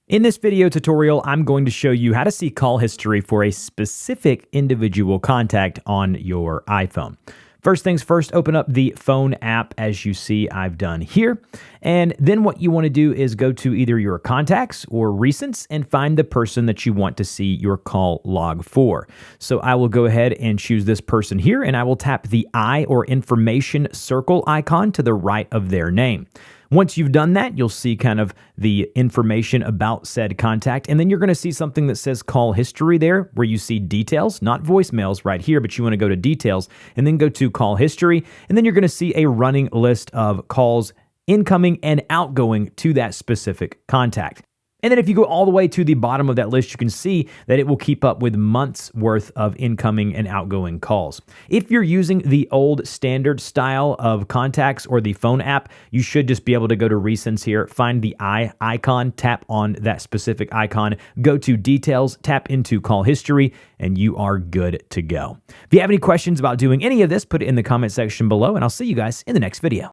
In this video tutorial, I'm going to show you how to see call history for a specific individual contact on your iPhone. First things first, open up the phone app as you see I've done here. And then what you want to do is go to either your contacts or recents and find the person that you want to see your call log for. So I will go ahead and choose this person here, and I will tap the I or information circle icon to the right of their name. Once you've done that, you'll see kind of the information about said contact, and then you're going to see something that says call history there, where you see details, not voicemails right here, but you want to go to details and then go to call history, and then you're going to see a running list of calls incoming and outgoing to that specific contact. And then if you go all the way to the bottom of that list, you can see that it will keep up with months worth of incoming and outgoing calls. If you're using the old standard style of contacts or the phone app, you should just be able to go to recents here, find the I icon, tap on that specific icon, go to details, tap into call history, and you are good to go. If you have any questions about doing any of this, put it in the comment section below, and I'll see you guys in the next video.